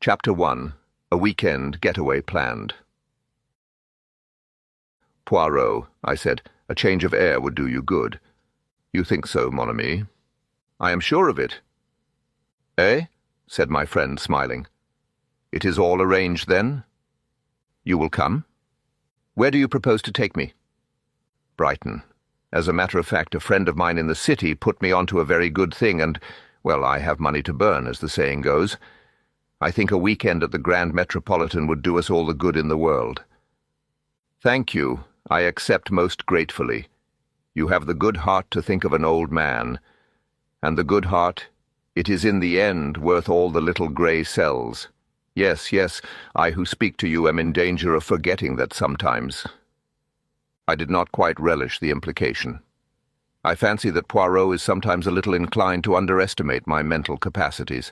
Chapter 1. A Weekend Getaway Planned. "Poirot," I said, "a change of air would do you good." "You think so, mon ami?" "I am sure of it." "Eh?" said my friend, smiling. "It is all arranged, then? You will come? Where do you propose to take me?" "Brighton. As a matter of fact, a friend of mine in the city put me onto a very good thing, and, well, I have money to burn, as the saying goes. I think a weekend at the Grand Metropolitan would do us all the good in the world." "Thank you. I accept most gratefully. You have the good heart to think of an old man. And the good heart, it is in the end worth all the little grey cells. Yes, yes, I who speak to you am in danger of forgetting that sometimes." I did not quite relish the implication. I fancy that Poirot is sometimes a little inclined to underestimate my mental capacities.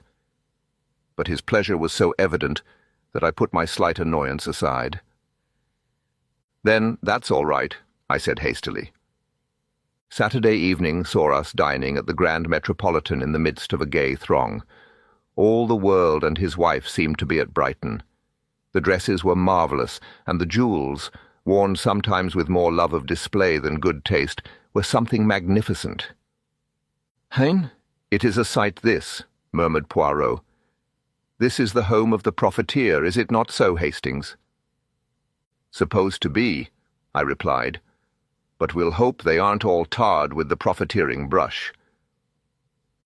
But his pleasure was so evident that I put my slight annoyance aside. "Then that's all right," I said hastily. Saturday evening saw us dining at the Grand Metropolitan in the midst of a gay throng. All the world and his wife seemed to be at Brighton. The dresses were marvellous, and the jewels, worn sometimes with more love of display than good taste, were something magnificent. "Hein? It is a sight, this," murmured Poirot. "This is the home of the profiteer, is it not so, Hastings?" "Supposed to be," I replied, "but we'll hope they aren't all tarred with the profiteering brush."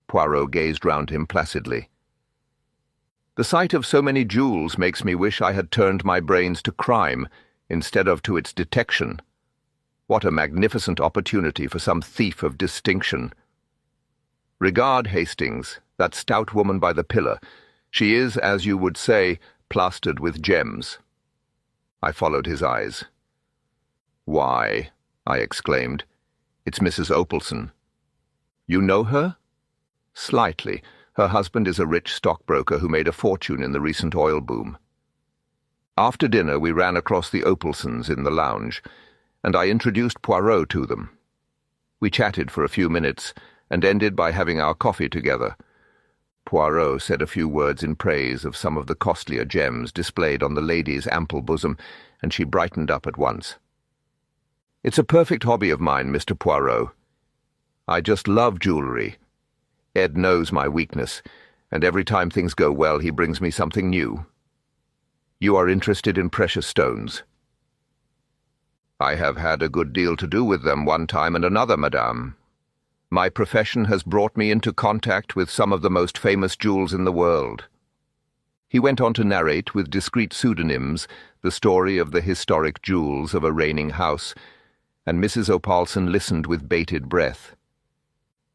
Poirot gazed round him placidly. "The sight of so many jewels makes me wish I had turned my brains to crime instead of to its detection. What a magnificent opportunity for some thief of distinction. Regard, Hastings, that stout woman by the pillar. She is, as you would say, plastered with gems." I followed his eyes. "Why," I exclaimed, "it's Mrs. Opelson." "You know her?" "Slightly. Her husband is a rich stockbroker who made a fortune in the recent oil boom." After dinner we ran across the Opelsons in the lounge, and I introduced Poirot to them. We chatted for a few minutes, and ended by having our coffee together. Poirot said a few words in praise of some of the costlier gems displayed on the lady's ample bosom, and she brightened up at once. "It's a perfect hobby of mine, Mr. Poirot. I just love jewellery. Ed knows my weakness, and every time things go well he brings me something new. You are interested in precious stones?" "I have had a good deal to do with them one time and another, madame. My profession has brought me into contact with some of the most famous jewels in the world." He went on to narrate with discreet pseudonyms the story of the historic jewels of a reigning house, and Mrs. Opelson listened with bated breath.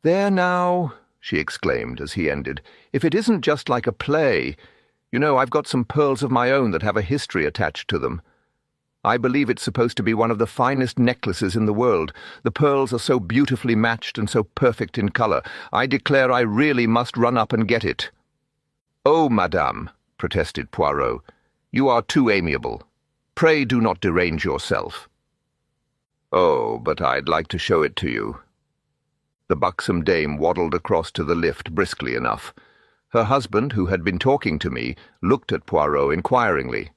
"There now," she exclaimed as he ended, "if it isn't just like a play! You know, I've got some pearls of my own that have a history attached to them. I believe it's supposed to be one of the finest necklaces in the world. The pearls are so beautifully matched and so perfect in colour. I declare I really must run up and get it." "Oh, madame," protested Poirot, "you are too amiable. Pray do not derange yourself." "Oh, but I'd like to show it to you." The buxom dame waddled across to the lift briskly enough. Her husband, who had been talking to me, looked at Poirot inquiringly.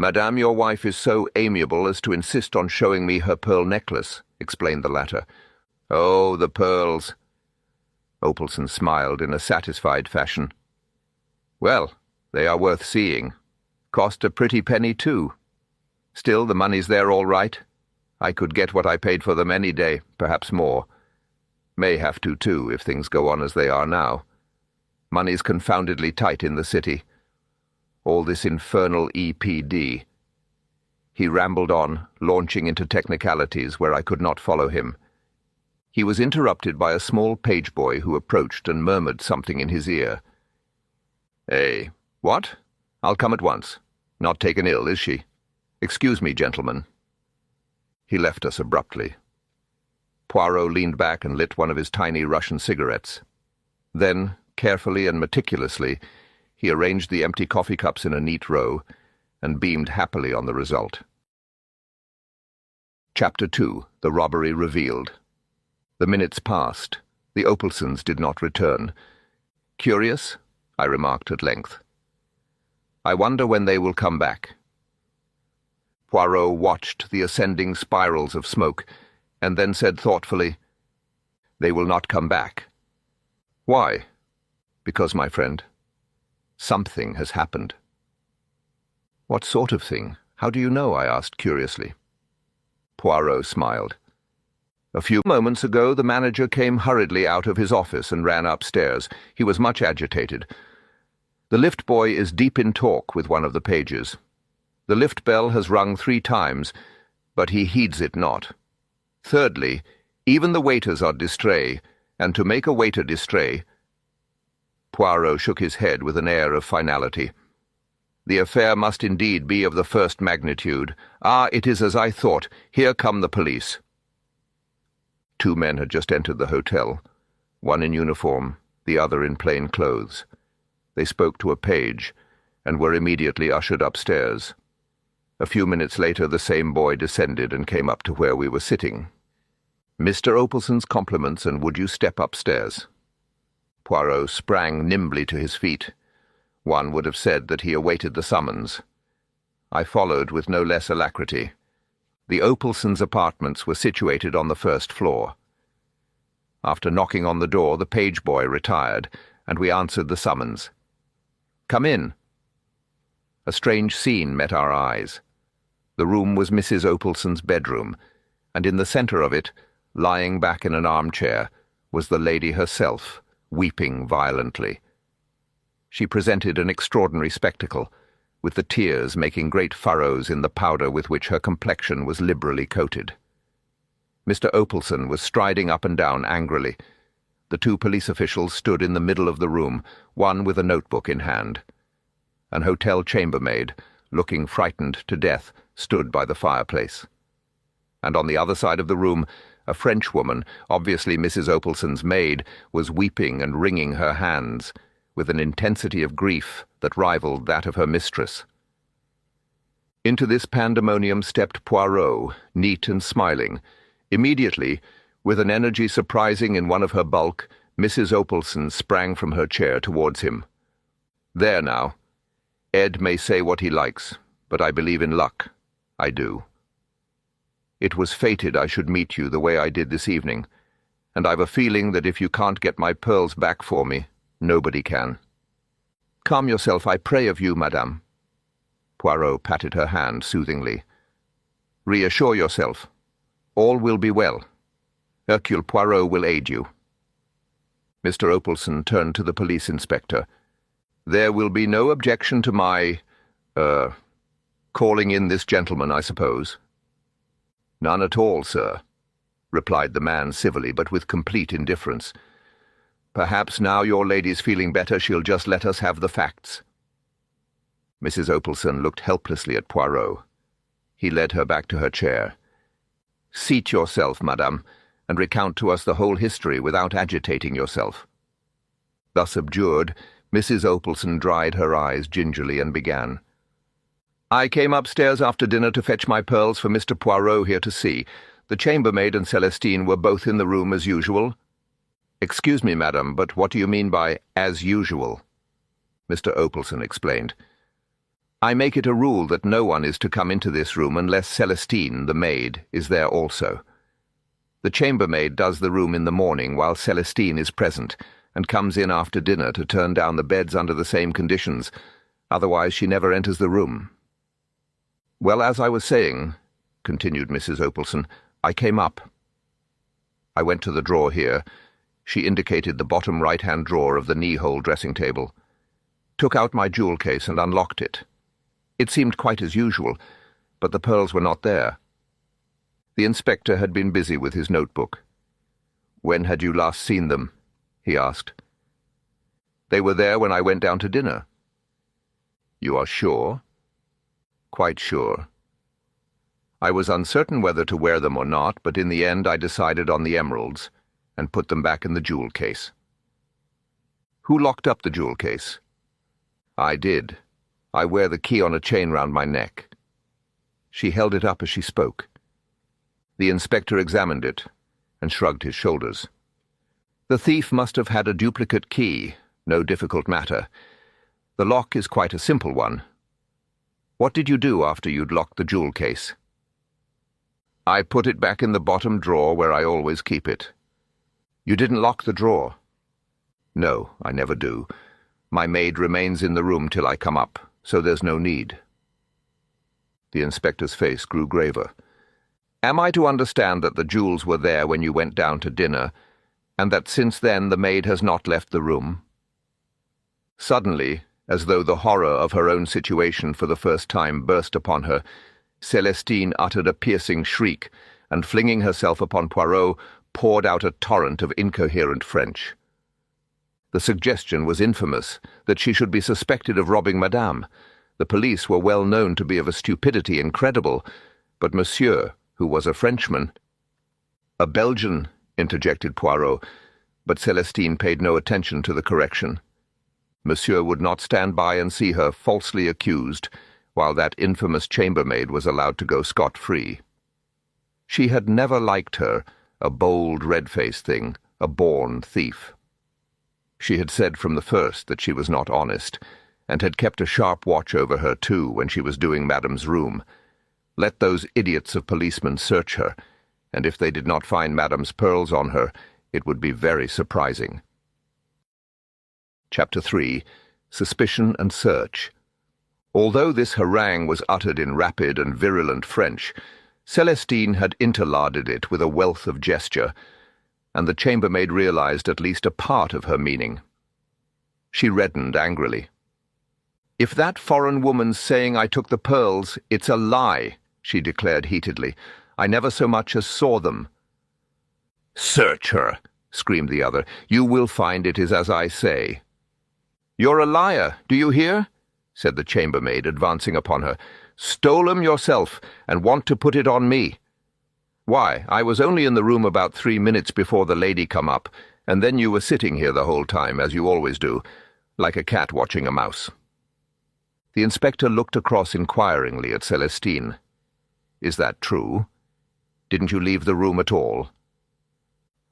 "Madame, your wife is so amiable as to insist on showing me her pearl necklace," explained the latter. "Oh, the pearls." Opelson smiled in a satisfied fashion. "Well, they are worth seeing. Cost a pretty penny, too. Still, the money's there all right. I could get what I paid for them any day, perhaps more. May have to, too, if things go on as they are now. Money's confoundedly tight in the city. All this infernal EPD. He rambled on, launching into technicalities where I could not follow him. He was interrupted by a small page boy who approached and murmured something in his ear. "Eh, what? I'll come at once. Not taken ill, is she? Excuse me, gentlemen." He left us abruptly. Poirot leaned back and lit one of his tiny Russian cigarettes. Then, carefully and meticulously, he arranged the empty coffee cups in a neat row and beamed happily on the result. Chapter 2. The Robbery Revealed. The minutes passed. The Opelsons did not return. "Curious?" I remarked at length. I wonder when they will come back." Poirot watched the ascending spirals of smoke, and then said thoughtfully, "They will not come back." "Why?" "Because, my friend, something has happened." "What sort of thing? How do you know?" I asked curiously. Poirot smiled. "A few moments ago the manager came hurriedly out of his office and ran upstairs. He was much agitated. The lift boy is deep in talk with one of the pages. The lift bell has rung 3 times, but he heeds it not. Thirdly, even the waiters are distrait, and to make a waiter distrait—" Poirot shook his head with an air of finality. "The affair must indeed be of the first magnitude. Ah, it is as I thought. Here come the police." 2 men had just entered the hotel, one in uniform, the other in plain clothes. They spoke to a page, and were immediately ushered upstairs. A few minutes later the same boy descended and came up to where we were sitting. "Mr. Opalson's compliments, and would you step upstairs?" Poirot sprang nimbly to his feet. One would have said that he awaited the summons. I followed with no less alacrity. The Opalsons' apartments were situated on the 1st floor. After knocking on the door, the page boy retired, and we answered the summons. "Come in." A strange scene met our eyes. The room was Mrs. Opalson's bedroom, and in the centre of it, lying back in an armchair, was the lady herself, weeping violently. She presented an extraordinary spectacle, with the tears making great furrows in the powder with which her complexion was liberally coated. Mr. Opalson was striding up and down angrily. The 2 police officials stood in the middle of the room, one with a notebook in hand. An hotel chambermaid, looking frightened to death, stood by the fireplace. And on the other side of the room, a Frenchwoman, obviously Mrs. Opalson's maid, was weeping and wringing her hands, with an intensity of grief that rivaled that of her mistress. Into this pandemonium stepped Poirot, neat and smiling. Immediately, with an energy surprising in one of her bulk, Mrs. Opalson sprang from her chair towards him. "There now. Ed may say what he likes, but I believe in luck. I do. It was fated I should meet you the way I did this evening, and I've a feeling that if you can't get my pearls back for me, nobody can." "Calm yourself, I pray of you, madame." Poirot patted her hand soothingly. "Reassure yourself. All will be well. Hercule Poirot will aid you." Mr. Opalson turned to the police inspector. "There will be no objection to my, calling in this gentleman, I suppose?" "None at all, sir," replied the man civilly, but with complete indifference. "Perhaps now your lady's feeling better she'll just let us have the facts." Mrs. Opalson looked helplessly at Poirot. He led her back to her chair. "Seat yourself, madame, and recount to us the whole history without agitating yourself." Thus abjured, Mrs. Opalson dried her eyes gingerly and began. "I came upstairs after dinner to fetch my pearls for Mr. Poirot here to see. The chambermaid and Celestine were both in the room as usual." "Excuse me, madam, but what do you mean by 'as usual'?" Mr. Opalson explained. "I make it a rule that no one is to come into this room unless Celestine, the maid, is there also. The chambermaid does the room in the morning while Celestine is present, and comes in after dinner to turn down the beds under the same conditions. Otherwise she never enters the room." "Well, as I was saying," continued Mrs. Opalson, "I came up. I went to the drawer here." She indicated the bottom right-hand drawer of the knee-hole dressing-table. "Took out my jewel case and unlocked it. It seemed quite as usual, but the pearls were not there." The inspector had been busy with his notebook. "When had you last seen them?" he asked. "They were there when I went down to dinner." "You are sure?" "Quite sure. I was uncertain whether to wear them or not, but in the end I decided on the emeralds, and put them back in the jewel case." "Who locked up the jewel case?" "I did. I wear the key on a chain round my neck." She held it up as she spoke. The inspector examined it, and shrugged his shoulders. "The thief must have had a duplicate key, no difficult matter. The lock is quite a simple one, What did you do after you'd locked the jewel case?" "I put it back in the bottom drawer where I always keep it." "You didn't lock the drawer?" "No, I never do. My maid remains in the room till I come up, so there's no need." The inspector's face grew graver. "Am I to understand that the jewels were there when you went down to dinner, and that since then the maid has not left the room?" Suddenly, as though the horror of her own situation for the first time burst upon her, Celestine uttered a piercing shriek, and flinging herself upon Poirot, poured out a torrent of incoherent French. The suggestion was infamous, that she should be suspected of robbing Madame. The police were well known to be of a stupidity incredible, but Monsieur, who was a Frenchman— "A Belgian," interjected Poirot, but Celestine paid no attention to the correction. Monsieur would not stand by and see her falsely accused, while that infamous chambermaid was allowed to go scot-free. She had never liked her, a bold, red-faced thing, a born thief. She had said from the first that she was not honest, and had kept a sharp watch over her too when she was doing Madame's room. Let those idiots of policemen search her, and if they did not find Madame's pearls on her, it would be very surprising. Chapter 3. Suspicion and Search. Although this harangue was uttered in rapid and virulent French, Celestine had interlarded it with a wealth of gesture, and the chambermaid realized at least a part of her meaning. She reddened angrily. "If that foreign woman's saying I took the pearls, it's a lie," she declared heatedly. "I never so much as saw them." "Search her," screamed the other. "You will find it is as I say." "You're a liar, do you hear?" said the chambermaid, advancing upon her. "Stole 'em yourself, and want to put it on me. Why, I was only in the room about 3 minutes before the lady come up, and then you were sitting here the whole time, as you always do, like a cat watching a mouse." The inspector looked across inquiringly at Celestine. "Is that true? Didn't you leave the room at all?"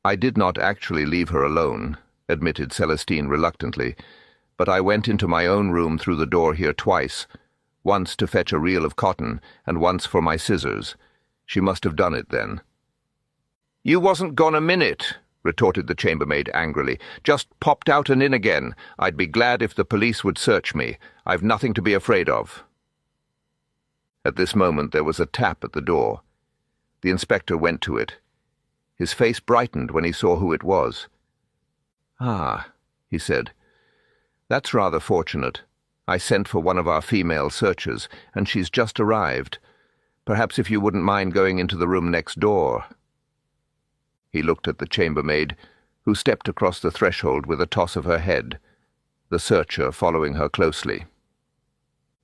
"I did not actually leave her alone," admitted Celestine reluctantly, "but I went into my own room through the door here twice, once to fetch a reel of cotton, and once for my scissors. She must have done it then." "You wasn't gone a minute," retorted the chambermaid angrily. "Just popped out and in again. I'd be glad if the police would search me. I've nothing to be afraid of." At this moment there was a tap at the door. The inspector went to it. His face brightened when he saw who it was. "Ah," he said, "that's rather fortunate. I sent for one of our female searchers, and she's just arrived. Perhaps if you wouldn't mind going into the room next door." He looked at the chambermaid, who stepped across the threshold with a toss of her head, the searcher following her closely.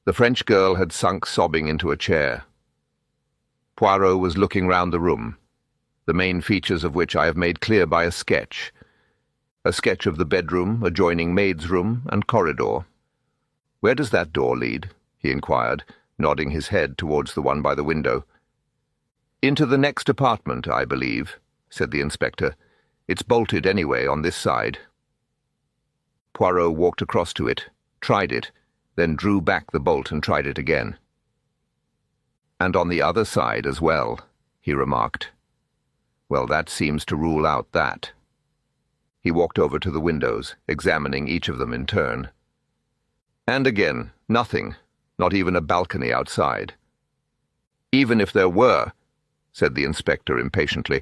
The French girl had sunk sobbing into a chair. Poirot was looking round the room, the main features of which I have made clear by a sketch of the bedroom, adjoining maid's room, and corridor. "Where does that door lead?" he inquired, nodding his head towards the one by the window. "Into the next apartment, I believe," said the inspector. "It's bolted anyway on this side." Poirot walked across to it, tried it, then drew back the bolt and tried it again. "And on the other side as well," he remarked. "Well, that seems to rule out that." He walked over to the windows, examining each of them in turn. "And again, nothing, not even a balcony outside." "Even if there were," said the inspector impatiently,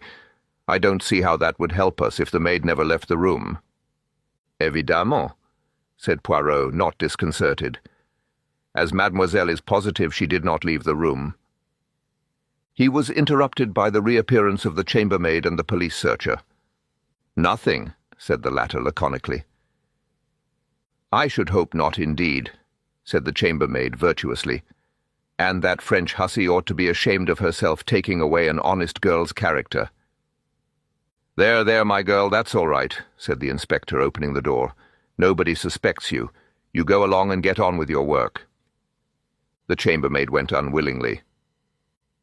"I don't see how that would help us if the maid never left the room." "Évidemment," said Poirot, not disconcerted. "As mademoiselle is positive she did not leave the room." He was interrupted by the reappearance of the chambermaid and the police searcher. "Nothing," said the latter laconically. "I should hope not indeed," said the chambermaid virtuously. "And that French hussy ought to be ashamed of herself taking away an honest girl's character." "There, there, my girl, that's all right," said the inspector, opening the door. "Nobody suspects you. You go along and get on with your work." The chambermaid went unwillingly.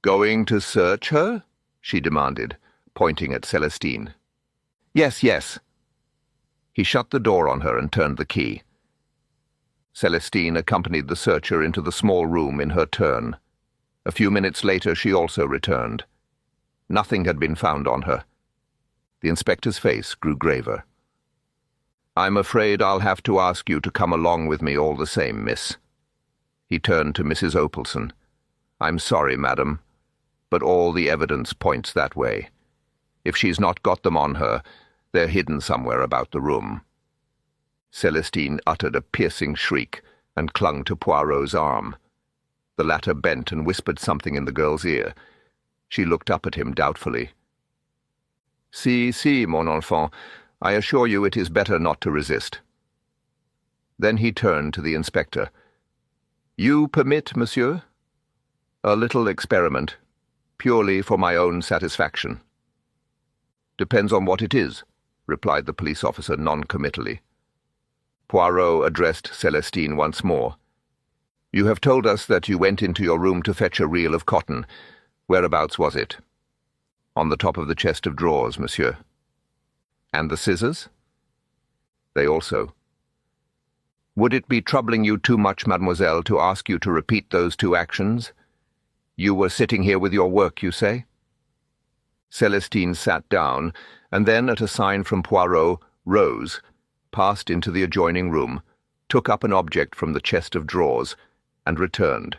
"Going to search her?" she demanded, pointing at Celestine. "Yes, yes." He shut the door on her and turned the key. Celestine accompanied the searcher into the small room in her turn. A few minutes later she also returned. Nothing had been found on her. The inspector's face grew graver. "I'm afraid I'll have to ask you to come along with me all the same, miss." He turned to Mrs. Opelson. "I'm sorry, madam, but all the evidence points that way. If she's not got them on her, they're hidden somewhere about the room." Celestine uttered a piercing shriek and clung to Poirot's arm. The latter bent and whispered something in the girl's ear. She looked up at him doubtfully. Si, mon enfant, I assure you it is better not to resist." Then he turned to the inspector. "You permit, monsieur?" "A little experiment, purely for my own satisfaction." "Depends on what it is," replied the police officer non-committally. Poirot addressed Celestine once more. "You have told us that you went into your room to fetch a reel of cotton. Whereabouts was it?" "On the top of the chest of drawers, monsieur." "And the scissors?" "They also." "Would it be troubling you too much, mademoiselle, to ask you to repeat those two actions? You were sitting here with your work, you say?" Celestine sat down, and then, at a sign from Poirot, rose, passed into the adjoining room, took up an object from the chest of drawers, and returned.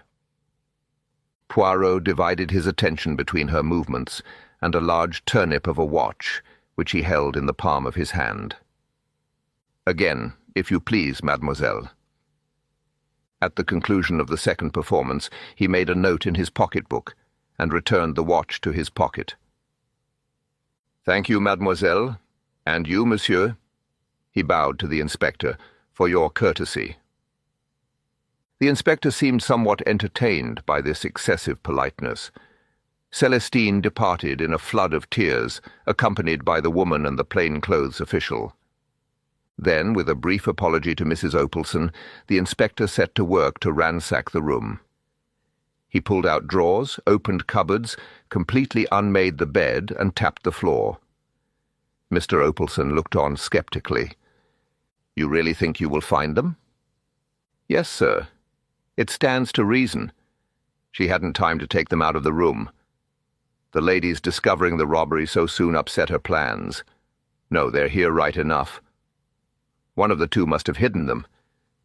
Poirot divided his attention between her movements and a large turnip of a watch, which he held in the palm of his hand. "Again, if you please, mademoiselle." At the conclusion of the second performance, he made a note in his pocket-book and returned the watch to his pocket. "Thank you, mademoiselle, and you, monsieur," he bowed to the inspector, "for your courtesy." The inspector seemed somewhat entertained by this excessive politeness. Celestine departed in a flood of tears, accompanied by the woman and the plain-clothes official. Then, with a brief apology to Mrs. Opelson, the inspector set to work to ransack the room. He pulled out drawers, opened cupboards, completely unmade the bed, and tapped the floor. Mr. Opelson looked on sceptically. "You really think you will find them?" "Yes, sir. It stands to reason. She hadn't time to take them out of the room. The lady's discovering the robbery so soon upset her plans. No, they're here right enough. One of the two must have hidden them,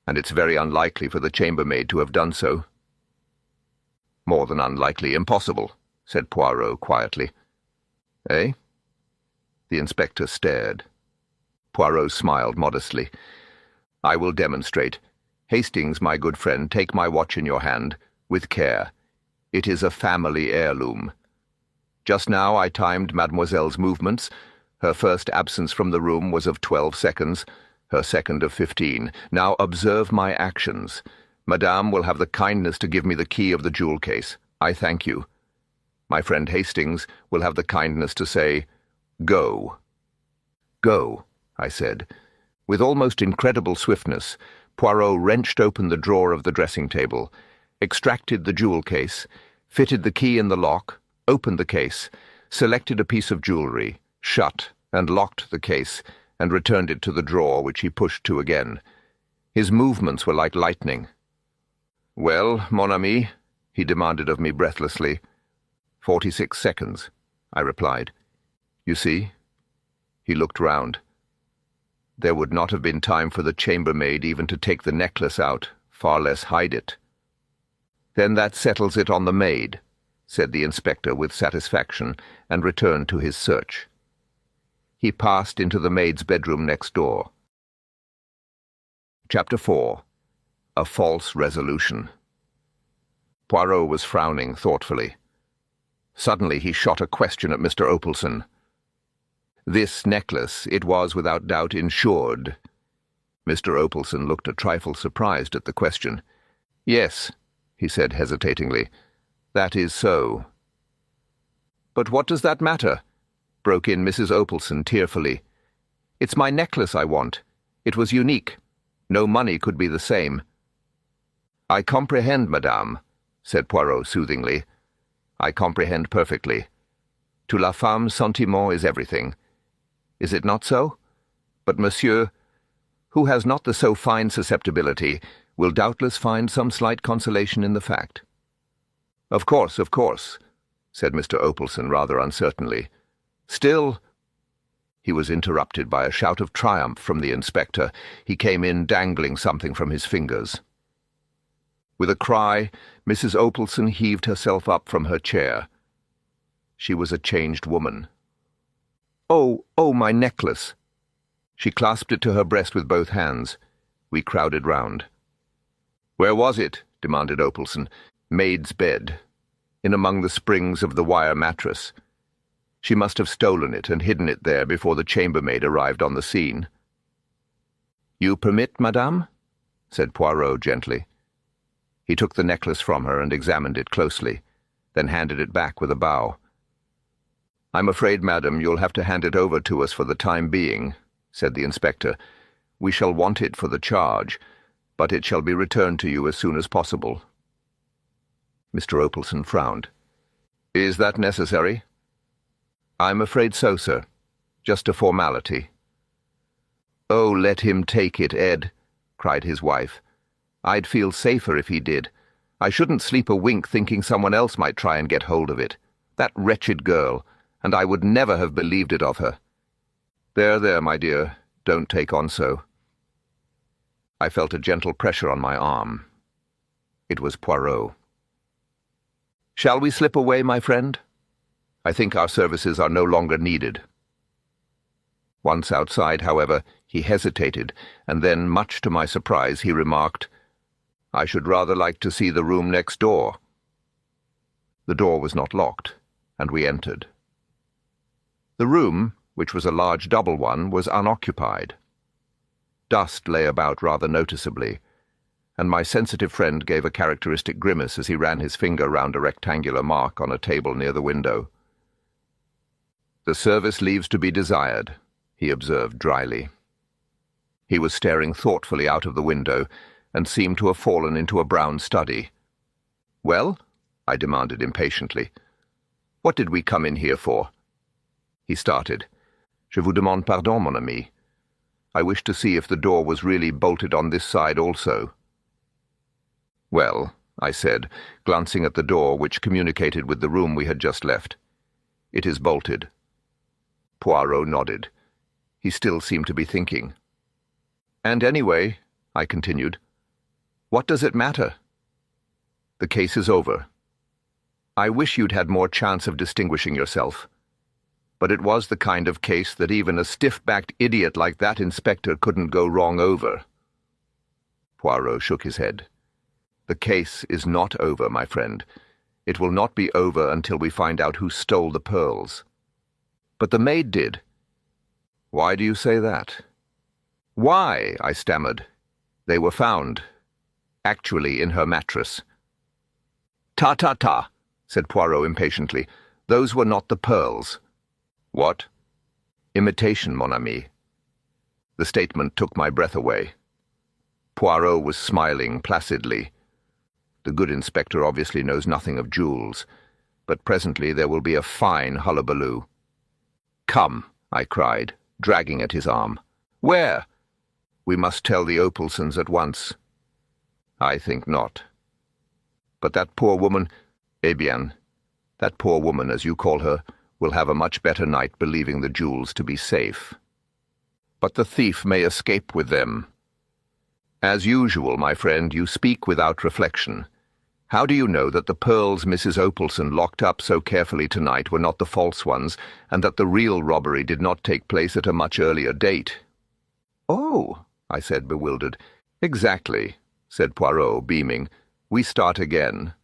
and it's very unlikely for the chambermaid to have done so." "More than unlikely, impossible," said Poirot quietly. "Eh?" The inspector stared. Poirot smiled modestly. "I will demonstrate. Hastings, my good friend, take my watch in your hand, with care. It is a family heirloom. Just now I timed mademoiselle's movements. Her first absence from the room was of 12 seconds, her second of 15. Now observe my actions. Madame will have the kindness to give me the key of the jewel case. I thank you. My friend Hastings will have the kindness to say, 'Go.'" "Go," I said. With almost incredible swiftness, Poirot wrenched open the drawer of the dressing-table, extracted the jewel case, fitted the key in the lock, opened the case, selected a piece of jewellery, shut and locked the case, and returned it to the drawer, which he pushed to again. His movements were like lightning. "Well, mon ami?" he demanded of me breathlessly. 46 seconds, I replied. "You see?" He looked round. "There would not have been time for the chambermaid even to take the necklace out, far less hide it." "Then that settles it on the maid," said the inspector with satisfaction, and returned to his search. He passed into the maid's bedroom next door. Chapter 4. A False Resolution. Poirot was frowning thoughtfully. Suddenly he shot a question at Mr. Opelson. This necklace, it was without doubt insured. Mr. Opelson looked a trifle surprised at the question. "Yes," he said hesitatingly, "that is so." "But what does that matter?" broke in Mrs. Opelson tearfully. "It's my necklace I want. It was unique. No money could be the same." "I comprehend, madame," said Poirot soothingly. "I comprehend perfectly. To la femme, sentiment is everything. Is it not so? But monsieur, who has not the so fine susceptibility, will doubtless find some slight consolation in the fact." Of course," said Mr. Opalson rather uncertainly. "Still—" He was interrupted by a shout of triumph from the inspector. He came in dangling something from his fingers. With a cry, Mrs. Opalson heaved herself up from her chair. She was a changed woman. "Oh, my necklace!" She clasped it to her breast with both hands. We crowded round. "Where was it?" demanded Opalson. "Maid's bed, in among the springs of the wire mattress. She must have stolen it and hidden it there before the chambermaid arrived on the scene." "You permit, madame?" said Poirot gently. He took the necklace from her and examined it closely, then handed it back with a bow. "I'm afraid, madam, you'll have to hand it over to us for the time being," said the inspector. "We shall want it for the charge, but it shall be returned to you as soon as possible." Mr. Opalson frowned. "Is that necessary?" "I'm afraid so, sir. Just a formality." "Oh, let him take it, Ed," cried his wife. "I'd feel safer if he did. I shouldn't sleep a wink thinking someone else might try and get hold of it. That wretched girl, and I would never have believed it of her." There, my dear, don't take on so." I felt a gentle pressure on my arm. It was Poirot. "Shall we slip away, my friend? I think our services are no longer needed." Once outside, however, he hesitated, and then, much to my surprise, he remarked, "I should rather like to see the room next door." The door was not locked, and we entered. The room, which was a large double one, was unoccupied. Dust lay about rather noticeably, and my sensitive friend gave a characteristic grimace as he ran his finger round a rectangular mark on a table near the window. "The service leaves to be desired," he observed dryly. He was staring thoughtfully out of the window, and seemed to have fallen into a brown study. "Well?" I demanded impatiently. "What did we come in here for?" He started. "Je vous demande pardon, mon ami. I wished to see if the door was really bolted on this side also." "Well," I said, glancing at the door which communicated with the room we had just left, "it is bolted." Poirot nodded. He still seemed to be thinking. "And anyway," I continued, "what does it matter? The case is over. I wish you'd had more chance of distinguishing yourself. But it was the kind of case that even a stiff-backed idiot like that inspector couldn't go wrong over." Poirot shook his head. "The case is not over, my friend. It will not be over until we find out who stole the pearls." "But the maid did." "Why do you say that?" "Why?" I stammered. "They were found, actually, in her mattress." Ta, said Poirot impatiently. "Those were not the pearls." "What?" "Imitation, mon ami." The statement took my breath away. Poirot was smiling placidly. The good inspector obviously knows nothing of jewels, but presently there will be a fine hullabaloo. "Come," I cried, dragging at his arm. "Where?" "We must tell the Opalsons at once." "I think not." "But that poor woman—" "Eh bien, that poor woman, as you call her, will have a much better night believing the jewels to be safe. But the thief may escape with them." "As usual, my friend, you speak without reflection. How do you know that the pearls Mrs. Opalson locked up so carefully tonight were not the false ones, and that the real robbery did not take place at a much earlier date?" "Oh," I said, bewildered. "Exactly," said Poirot, beaming. "We start again."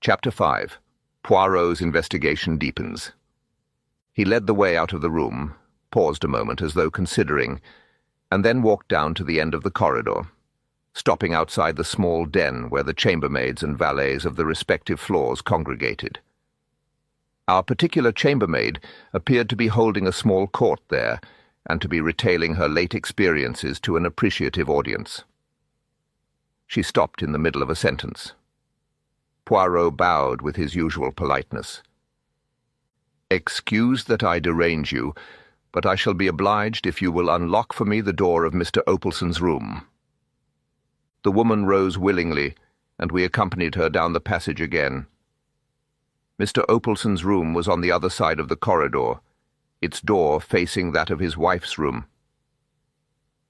Chapter 5. Poirot's investigation deepens. He led the way out of the room, paused a moment as though considering, and then walked down to the end of the corridor, stopping outside the small den where the chambermaids and valets of the respective floors congregated. Our particular chambermaid appeared to be holding a small court there, and to be retailing her late experiences to an appreciative audience. She stopped in the middle of a sentence. Poirot bowed with his usual politeness. "Excuse that I derange you, but I shall be obliged if you will unlock for me the door of Mr. Opalson's room." The woman rose willingly, and we accompanied her down the passage again. Mr. Opalson's room was on the other side of the corridor, its door facing that of his wife's room.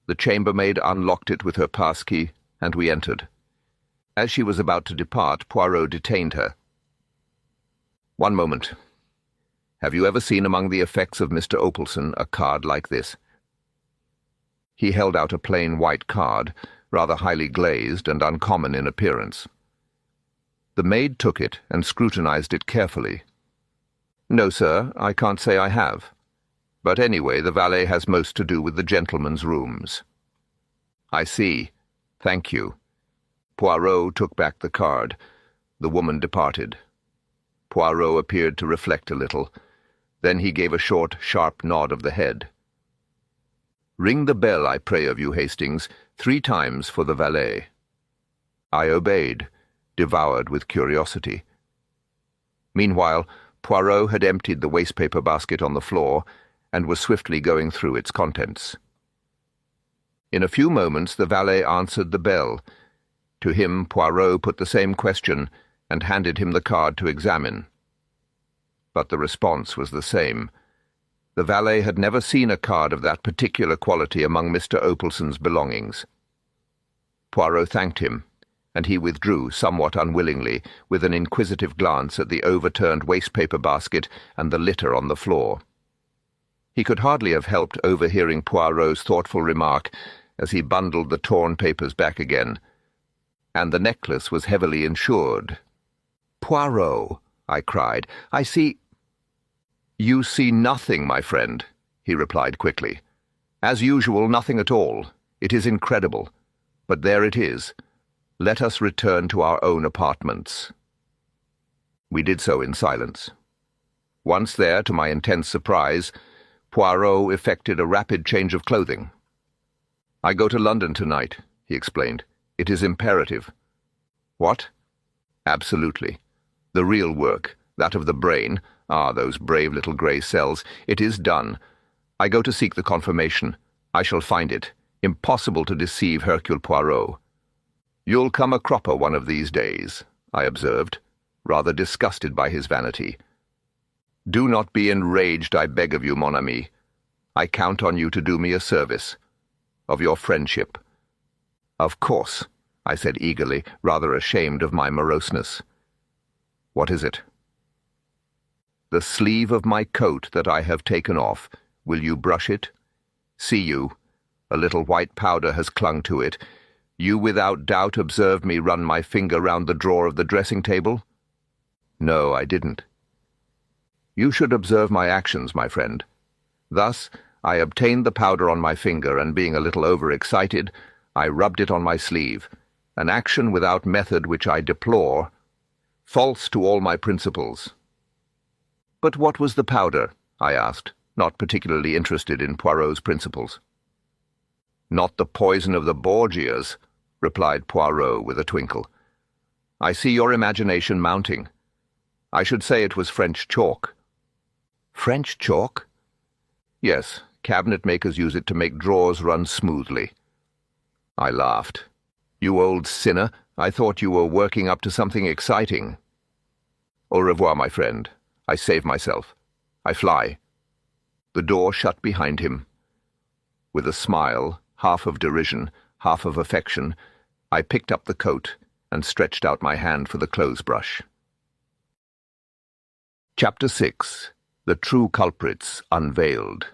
The chambermaid unlocked it with her passkey, and we entered. As she was about to depart, Poirot detained her. "One moment. Have you ever seen among the effects of Mr. Opalson a card like this?" He held out a plain white card, rather highly glazed and uncommon in appearance. The maid took it and scrutinized it carefully. "No, sir, I can't say I have. But anyway, the valet has most to do with the gentlemen's rooms." "I see. Thank you." Poirot took back the card. The woman departed. Poirot appeared to reflect a little. Then he gave a short, sharp nod of the head. "Ring the bell, I pray of you, Hastings, 3 times for the valet." I obeyed, devoured with curiosity. Meanwhile, Poirot had emptied the wastepaper basket on the floor and was swiftly going through its contents. In a few moments the valet answered the bell. To him Poirot put the same question and handed him the card to examine. But the response was the same. The valet had never seen a card of that particular quality among Mr. Opalson's belongings. Poirot thanked him, and he withdrew somewhat unwillingly, with an inquisitive glance at the overturned wastepaper basket and the litter on the floor. He could hardly have helped overhearing Poirot's thoughtful remark as he bundled the torn papers back again. "And the necklace was heavily insured." "Poirot," I cried, "I see—" "You see nothing, my friend," he replied quickly. "As usual, nothing at all. It is incredible. But there it is. Let us return to our own apartments." We did so in silence. Once there, to my intense surprise, Poirot effected a rapid change of clothing. "I go to London tonight," he explained. "It is imperative." "What?" "Absolutely. The real work, that of the brain, those brave little grey cells, it is done. I go to seek the confirmation. I shall find it. Impossible to deceive Hercule Poirot." "You'll come a cropper one of these days," I observed, rather disgusted by his vanity. "Do not be enraged, I beg of you, mon ami. I count on you to do me a service. Of your friendship." "Of course," I said eagerly, rather ashamed of my moroseness. "What is it?" "The sleeve of my coat that I have taken off. Will you brush it? See you. A little white powder has clung to it. You without doubt observed me run my finger round the drawer of the dressing-table?" "No, I didn't." "You should observe my actions, my friend. Thus, I obtained the powder on my finger, and being a little overexcited, I rubbed it on my sleeve, an action without method which I deplore, false to all my principles." "But what was the powder?" I asked, not particularly interested in Poirot's principles. "Not the poison of the Borgias," replied Poirot with a twinkle. "I see your imagination mounting. I should say it was French chalk." "French chalk?" "Yes, cabinet makers use it to make drawers run smoothly." I laughed. "You old sinner, I thought you were working up to something exciting." "Au revoir, my friend. I save myself. I fly." The door shut behind him. With a smile, half of derision, half of affection, I picked up the coat and stretched out my hand for the clothes-brush. Chapter 6. The True Culprits Unveiled.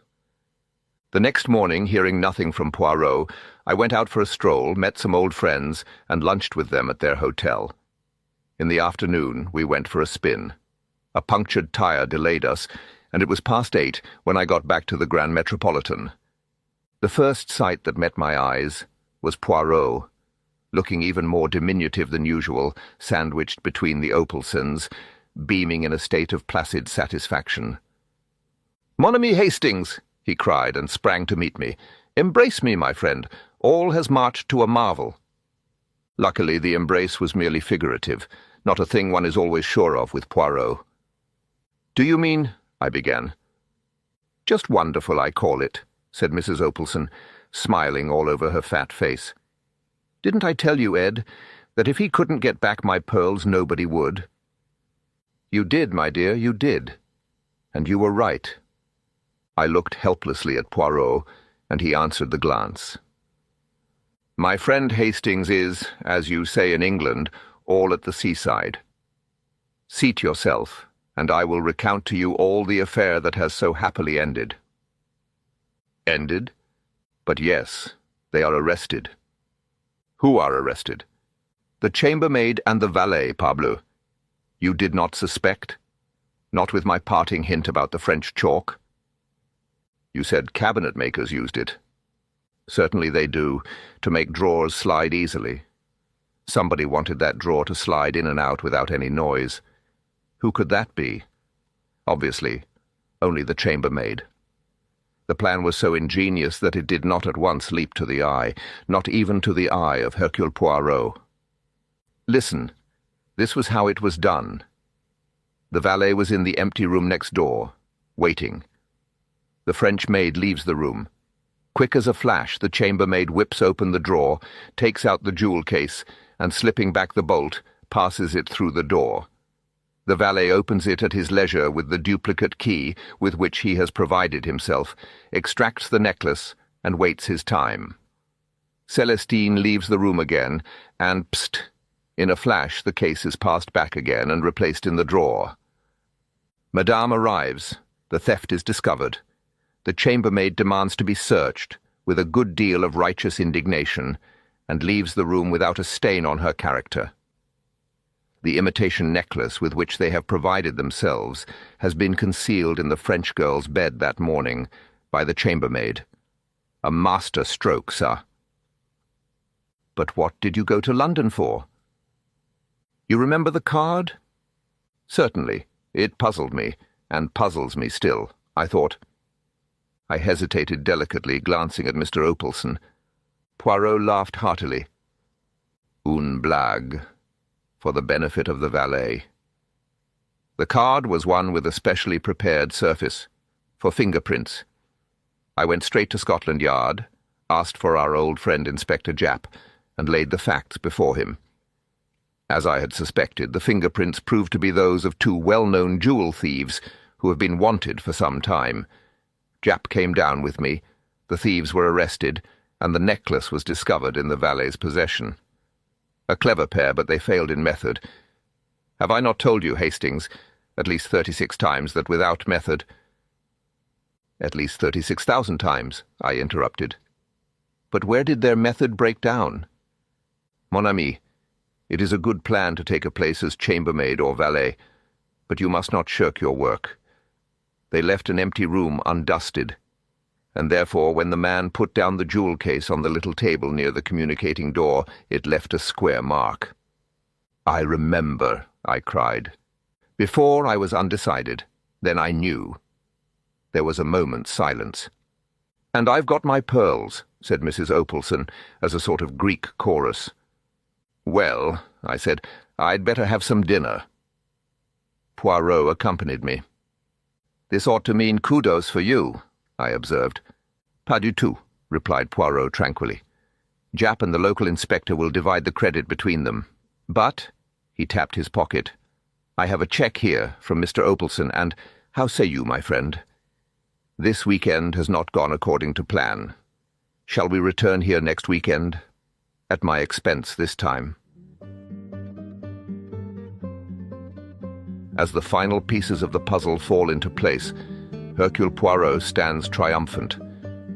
The next morning, hearing nothing from Poirot, I went out for a stroll, met some old friends, and lunched with them at their hotel. In the afternoon, we went for a spin. A punctured tire delayed us, and it was past 8 when I got back to the Grand Metropolitan. The first sight that met my eyes was Poirot, looking even more diminutive than usual, sandwiched between the Opalsons, beaming in a state of placid satisfaction. "Mon ami Hastings!" he cried, and sprang to meet me. "Embrace me, my friend. All has marched to a marvel." Luckily, the embrace was merely figurative, not a thing one is always sure of with Poirot. "Do you mean—" I began. "Just wonderful, I call it," said Mrs. Opalson, smiling all over her fat face. Didn't I tell you, Ed, that if he couldn't get back my pearls, nobody would? You did, my dear, you did. And you were right. I looked helplessly at Poirot, and he answered the glance. My friend Hastings is, as you say in England, all at the seaside. Seat yourself, and I will recount to you all the affair that has so happily ended. Ended? But yes, they are arrested. Who are arrested? The chambermaid and the valet, Pablo. You did not suspect? Not with my parting hint about the French chalk? You said cabinet makers used it. Certainly they do, to make drawers slide easily. Somebody wanted that drawer to slide in and out without any noise. Who could that be? Obviously, only the chambermaid. The plan was so ingenious that it did not at once leap to the eye, not even to the eye of Hercule Poirot. Listen, this was how it was done. The valet was in the empty room next door, waiting. The French maid leaves the room. Quick as a flash, the chambermaid whips open the drawer, takes out the jewel case, and slipping back the bolt, passes it through the door. The valet opens it at his leisure with the duplicate key with which he has provided himself, extracts the necklace, and waits his time. Celestine leaves the room again, and psst! In a flash the case is passed back again and replaced in the drawer. Madame arrives. The theft is discovered. The chambermaid demands to be searched, with a good deal of righteous indignation, and leaves the room without a stain on her character. The imitation necklace with which they have provided themselves has been concealed in the French girl's bed that morning by the chambermaid. A master stroke, sir. But what did you go to London for? You remember the card? Certainly. It puzzled me, and puzzles me still, I thought. I hesitated delicately, glancing at Mr. Opelson. Poirot laughed heartily. Une blague, for the benefit of the valet. The card was one with a specially prepared surface, for fingerprints. I went straight to Scotland Yard, asked for our old friend Inspector Japp, and laid the facts before him. As I had suspected, the fingerprints proved to be those of two well-known jewel thieves who have been wanted for some time. Japp came down with me, the thieves were arrested, and the necklace was discovered in the valet's possession. A clever pair, but they failed in method. Have I not told you, Hastings, at least 36 times, that without method— At least 36,000 times, I interrupted. But where did their method break down? Mon ami, it is a good plan to take a place as chambermaid or valet, but you must not shirk your work. They left an empty room undusted, and therefore when the man put down the jewel case on the little table near the communicating door, it left a square mark. I remember, I cried. Before I was undecided, then I knew. There was a moment's silence. And I've got my pearls, said Mrs. Opelson, as a sort of Greek chorus. Well, I said, I'd better have some dinner. Poirot accompanied me. This ought to mean kudos for you, I observed. Pas du tout, replied Poirot tranquilly. Japp and the local inspector will divide the credit between them. But, he tapped his pocket, I have a cheque here from Mr. Opelson, and how say you, my friend? This weekend has not gone according to plan. Shall we return here next weekend? At my expense this time. As the final pieces of the puzzle fall into place, Hercule Poirot stands triumphant,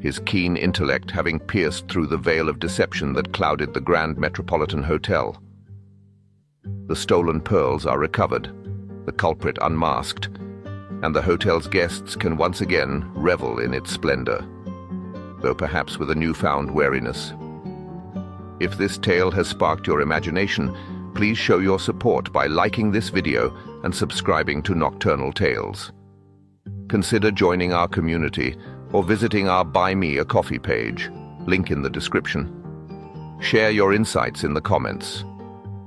his keen intellect having pierced through the veil of deception that clouded the Grand Metropolitan Hotel. The stolen pearls are recovered, the culprit unmasked, and the hotel's guests can once again revel in its splendor, though perhaps with a newfound wariness. If this tale has sparked your imagination, please show your support by liking this video and subscribing to Nocturnal Tales. Consider joining our community or visiting our Buy Me a Coffee page, link in the description. Share your insights in the comments.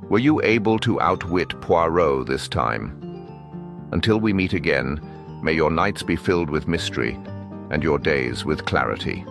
Were you able to outwit Poirot this time? Until we meet again, may your nights be filled with mystery and your days with clarity.